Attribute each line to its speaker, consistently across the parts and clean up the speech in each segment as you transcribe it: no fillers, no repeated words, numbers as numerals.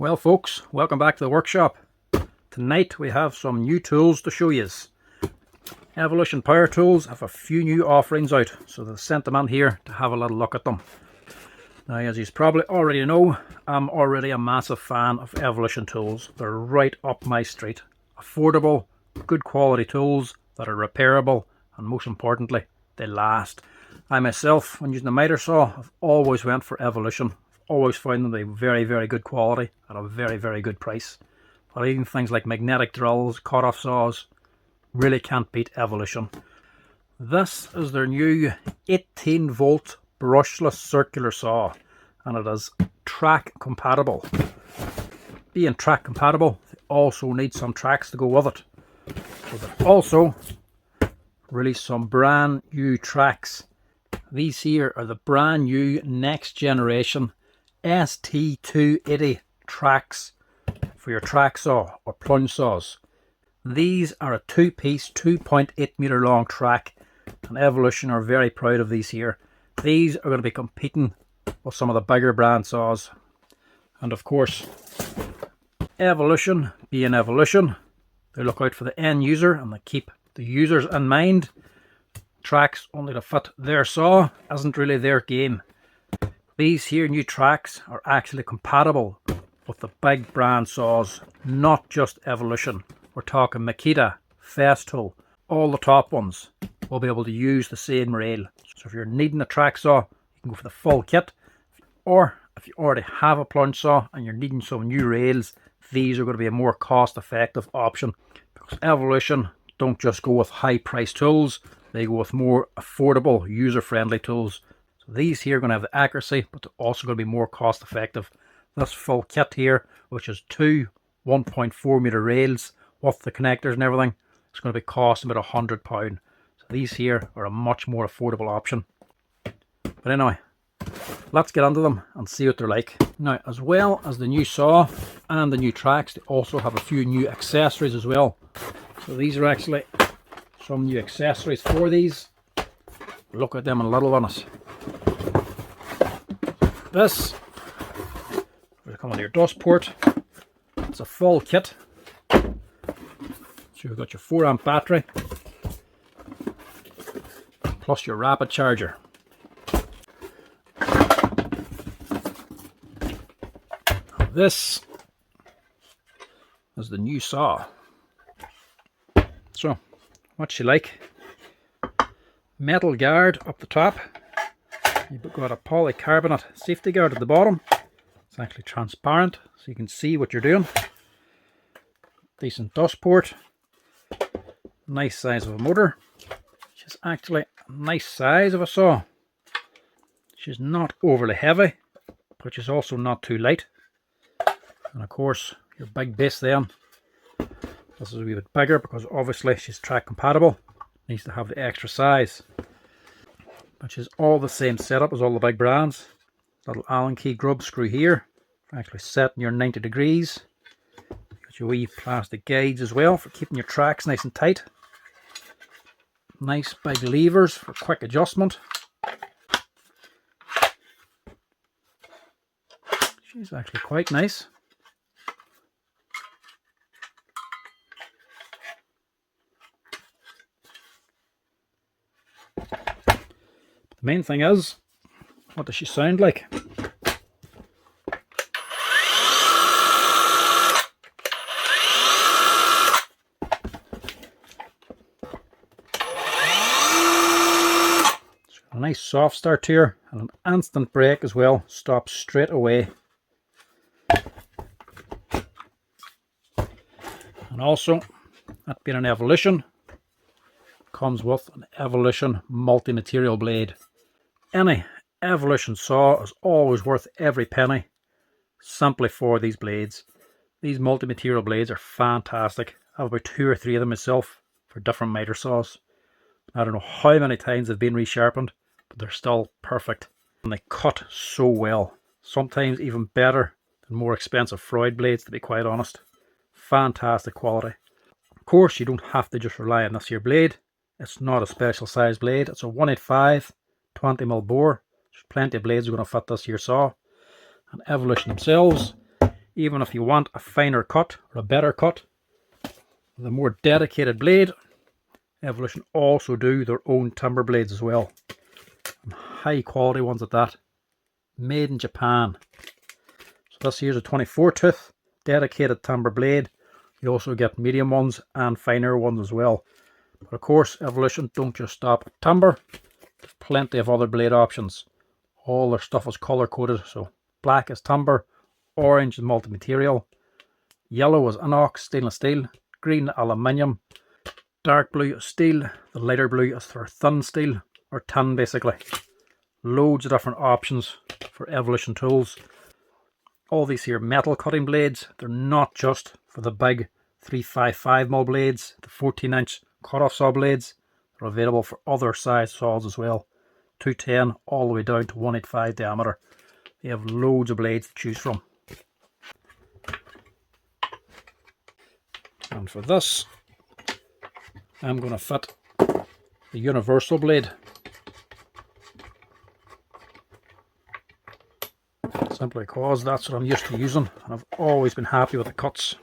Speaker 1: Well folks, welcome back to the workshop. Tonight we have some new tools to show you. Evolution Power Tools have a few new offerings out, so they sent them in here to have a little look at them. Now, as you probably already know, I'm already a massive fan of Evolution tools. They're right up my street. Affordable, good quality tools that are repairable, and most importantly, they last. I myself, when using a miter saw, have always went for Evolution. Always found them to be very good quality at a very good price. But even things like magnetic drills, cut-off saws, really can't beat Evolution. This is their new 18 volt brushless circular saw, and it is track compatible. Being track compatible, they also need some tracks to go with it. So they've also released some brand new tracks. These here are the brand new next generation ST2800 tracks for your track saw or plunge saws. These are a two-piece 2.8 meter long track, and Evolution are very proud of these here. These are going to be competing with some of the bigger brand saws, and of course Evolution being Evolution, they look out for the end user and they keep the users in mind. Tracks only to fit their saw isn't really their game. These here new tracks are actually compatible with the big brand saws, not just Evolution. We're talking Makita, Festool, all the top ones will be able to use the same rail. So if you're needing a track saw, you can go for the full kit. Or if you already have a plunge saw and you're needing some new rails, these are going to be a more cost-effective option. Because Evolution don't just go with high-priced tools, they go with more affordable, user-friendly tools. These here are going to have the accuracy, but they're also going to be more cost effective. This full kit here, which is two 1.4 meter rails with the connectors and everything, it's going to be costing about £100. So these here are a much more affordable option. But anyway, let's get onto them and see what they're like. Now, as well as the new saw and the new tracks, they also have a few new accessories as well. So these are actually some new accessories for these. Look at them in a little minute. This will come with your dust port. It's a full kit. So you've got your 4-amp battery plus your rapid charger. This is the new saw. So what you like? Metal guard up the top. You've got a polycarbonate safety guard at the bottom. It's actually transparent so you can see what you're doing. Decent dust port. Nice size of a motor. She's actually a nice size of a saw. She's not overly heavy, but she's also not too light. And of course your big base then. This is a wee bit bigger because obviously she's track compatible. Needs to have the extra size. Which is all the same setup as all the big brands. Little Allen key grub screw here for actually setting your 90 degrees. Got your wee plastic guides as well for keeping your tracks nice and tight. Nice big levers for quick adjustment. She's actually quite nice. The main thing is, what does she sound like? It's got a nice soft start here and an instant brake as well, stops straight away. And also, that being an Evolution, comes with an Evolution multi-material blade. Any Evolution saw is always worth every penny simply for these blades. These multi-material blades are fantastic. I have about 2 or 3 of them myself for different miter saws. I don't know how many times they've been resharpened, but they're still perfect. And they cut so well. Sometimes even better than more expensive Freud blades, to be quite honest. Fantastic quality. Of course, you don't have to just rely on this here blade. It's not a special size blade. It's a 185 20mm bore. There's plenty of blades are going to fit this here saw. And Evolution themselves Even if you want a finer cut or a better cut, with a more dedicated blade, Evolution also do their own timber blades as well. And high quality ones at that. Made in Japan. So this here's a 24 tooth dedicated timber blade. You also get medium ones and finer ones as well. But of course, Evolution don't just stop at timber. There's plenty of other blade options. All their stuff is color coded. So black is timber, orange is multi-material, yellow is inox stainless steel, green aluminium, dark blue is steel, the lighter blue is their thin steel or tin basically. Loads of different options for Evolution tools. All these here metal cutting blades, they're not just for the big 355mm blades, the 14-inch cut-off saw blades. They're available for other size saws as well. 210 all the way down to 185 diameter. They have loads of blades to choose from. And for this, I'm going to fit the universal blade. Simply because that's what I'm used to using, and I've always been happy with the cuts.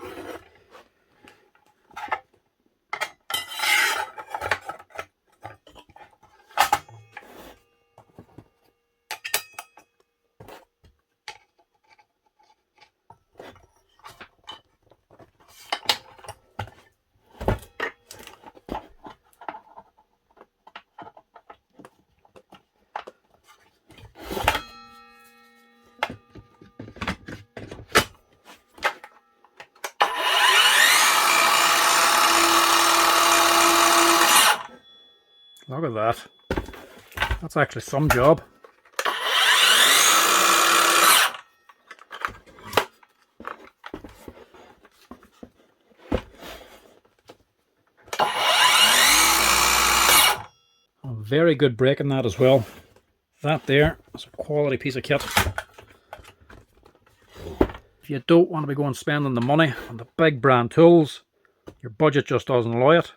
Speaker 1: Look at that. That's actually some job. A very good break in that as well. That there is a quality piece of kit. If you don't want to be going spending the money on the big brand tools, your budget just doesn't allow it,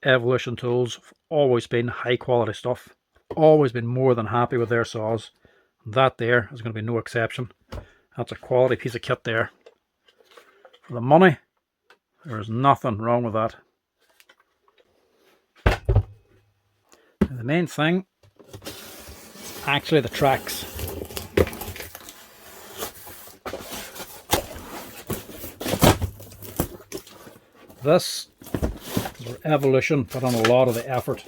Speaker 1: Evolution tools have always been high quality stuff. Always been more than happy with their saws. That there is going to be no exception. That's a quality piece of kit there. For the money, there is nothing wrong with that. And the main thing, actually the tracks. This is where Evolution put on a lot of the effort.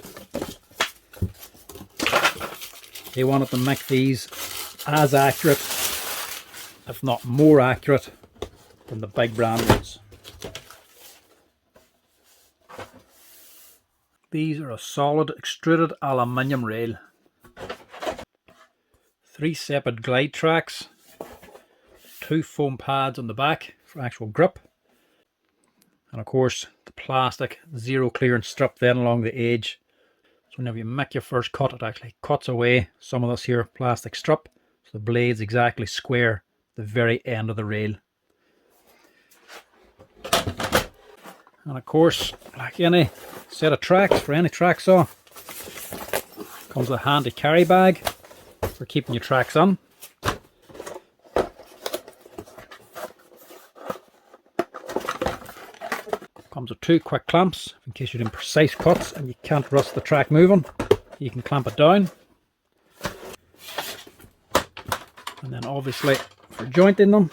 Speaker 1: They wanted to make these as accurate, if not more accurate, than the big brand ones. These are a solid extruded aluminium rail. 3 separate glide tracks, 2 foam pads on the back for actual grip, and of course the plastic zero clearance strip then along the edge. So whenever you make your first cut, it actually cuts away some of this here plastic strip, so the blade's exactly square at the very end of the rail. And of course, like any set of tracks for any track saw, comes with a handy carry bag for keeping your tracks on. Comes with 2 quick clamps in case you're doing precise cuts and you can't rust the track moving. You can clamp it down. And then obviously for jointing them,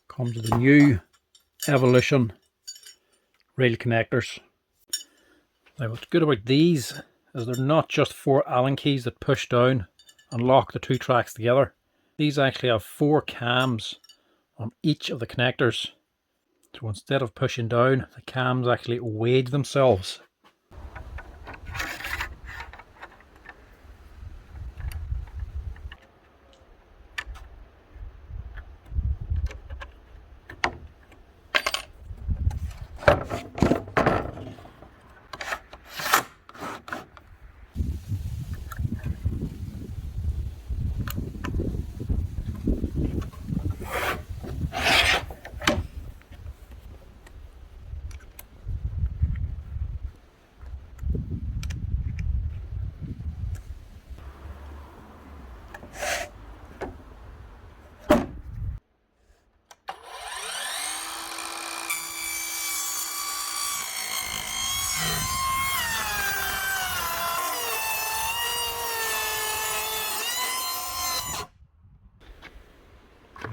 Speaker 1: comes with the new Evolution rail connectors. Now what's good about these is they're not just 4 Allen keys that push down and lock the 2 tracks together. These actually have 4 cams on each of the connectors. So instead of pushing down, the cams actually wage themselves.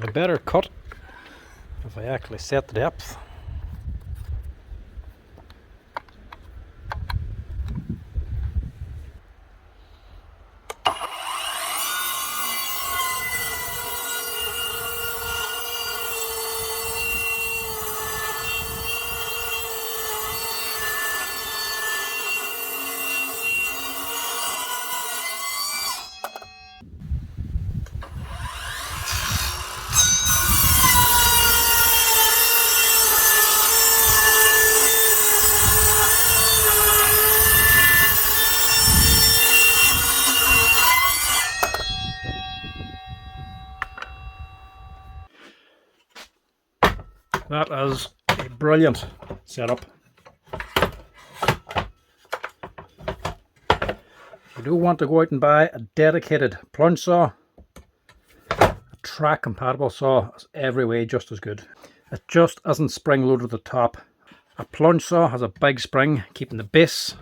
Speaker 1: A better cut if I actually set the depth. That is a brilliant setup. You do want to go out and buy a dedicated plunge saw. A track compatible saw is every way just as good. It just isn't spring loaded at the top. A plunge saw has a big spring keeping the base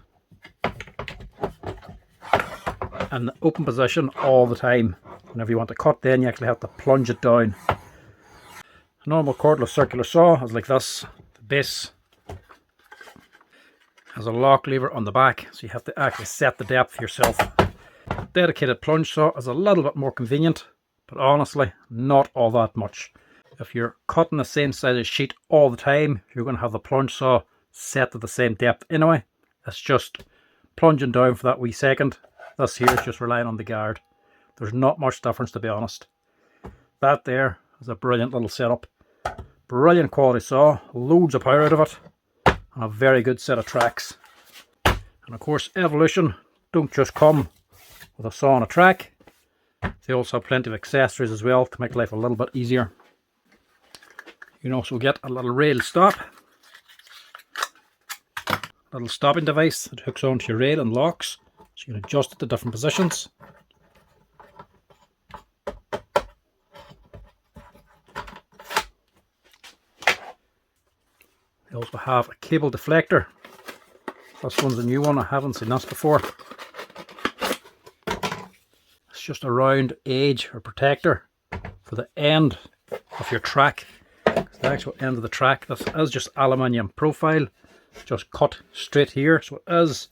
Speaker 1: in the open position all the time. Whenever you want to cut, then you actually have to plunge it down. A normal cordless circular saw is like this. The base has a lock lever on the back, so you have to actually set the depth yourself. Dedicated plunge saw is a little bit more convenient, but honestly not all that much. If you're cutting the same size of sheet all the time, you're going to have the plunge saw set to the same depth anyway. It's just plunging down for that wee second. This here is just relying on the guard. There's not much difference, to be honest. That there is a brilliant little setup. Brilliant quality saw, loads of power out of it, and a very good set of tracks. And of course, Evolution don't just come with a saw and a track. They also have plenty of accessories as well to make life a little bit easier. You can also get a little rail stop. Little stopping device that hooks onto your rail and locks, so you can adjust it to different positions. They also have a cable deflector. This one's a new one, I haven't seen this before. It's just a round edge or protector for the end of your track. It's the actual end of the track. This is just aluminium profile, just cut straight here, so it is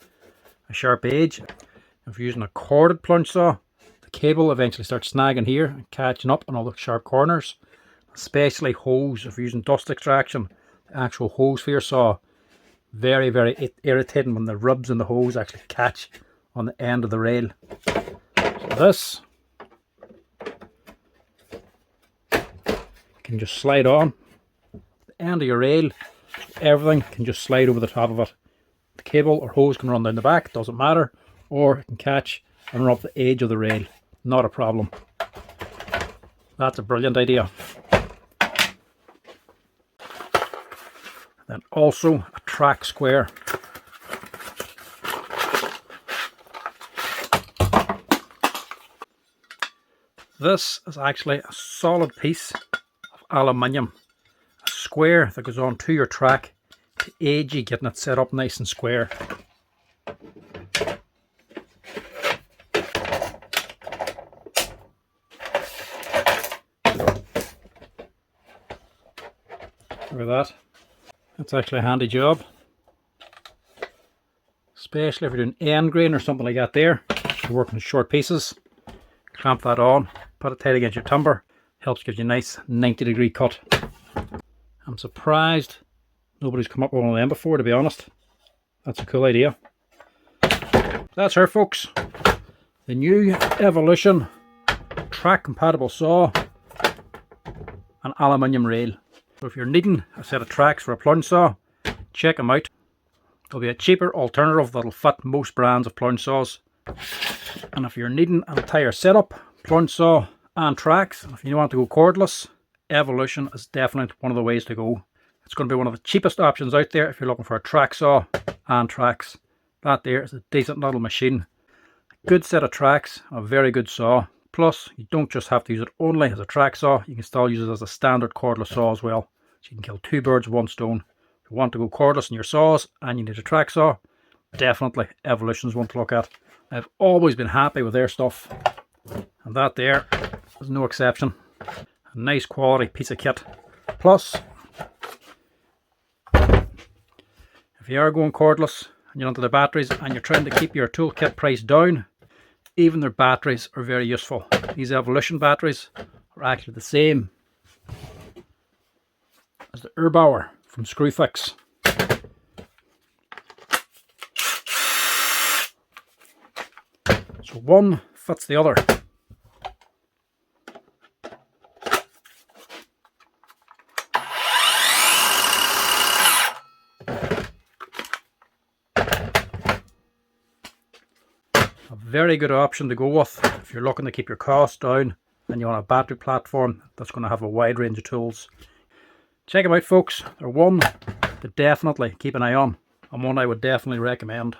Speaker 1: a sharp edge. If you're using a corded plunge saw, the cable eventually starts snagging here and catching up on all the sharp corners. Especially hose, if you're using dust extraction, the actual hose for your saw, very irritating when the rubs in the hose actually catch on the end of the rail. So this can just slide on the end of your rail. Everything can just slide over the top of it. The cable or hose can run down the back, doesn't matter, or it can catch and run up the edge of the rail. Not a problem. That's a brilliant idea. Then also a track square. This is actually a solid piece of aluminium. A square that goes on to your track to aid you getting it set up nice and square. Look at that. That's actually a handy job. Especially if you're doing end grain or something like that there. You're working with short pieces. Clamp that on, put it tight against your timber. Helps give you a nice 90-degree cut. I'm surprised nobody's come up with one of them before, to be honest. That's a cool idea. That's her, folks. The new Evolution track compatible saw and aluminium rail. So if you're needing a set of tracks for a plunge saw, check them out. There'll be a cheaper alternative that'll fit most brands of plunge saws. And if you're needing an entire setup, plunge saw and tracks, and if you want to go cordless, Evolution is definitely one of the ways to go. It's going to be one of the cheapest options out there if you're looking for a track saw and tracks. That there is a decent little machine. A good set of tracks, a very good saw. Plus, you don't just have to use it only as a track saw, you can still use it as a standard cordless saw as well. So you can kill two birds with one stone. If you want to go cordless in your saws and you need a track saw, definitely Evolution's one to look at. I've always been happy with their stuff, and that there is no exception. A nice quality piece of kit. Plus, if you are going cordless and you're onto the batteries and you're trying to keep your toolkit price down, even their batteries are very useful. These Evolution batteries are actually the same as the erbauer from Screwfix. So one fits the other. A very good option to go with if you're looking to keep your costs down and you want a battery platform that's going to have a wide range of tools. Check them out, folks. They're one to definitely keep an eye on, and one I would definitely recommend.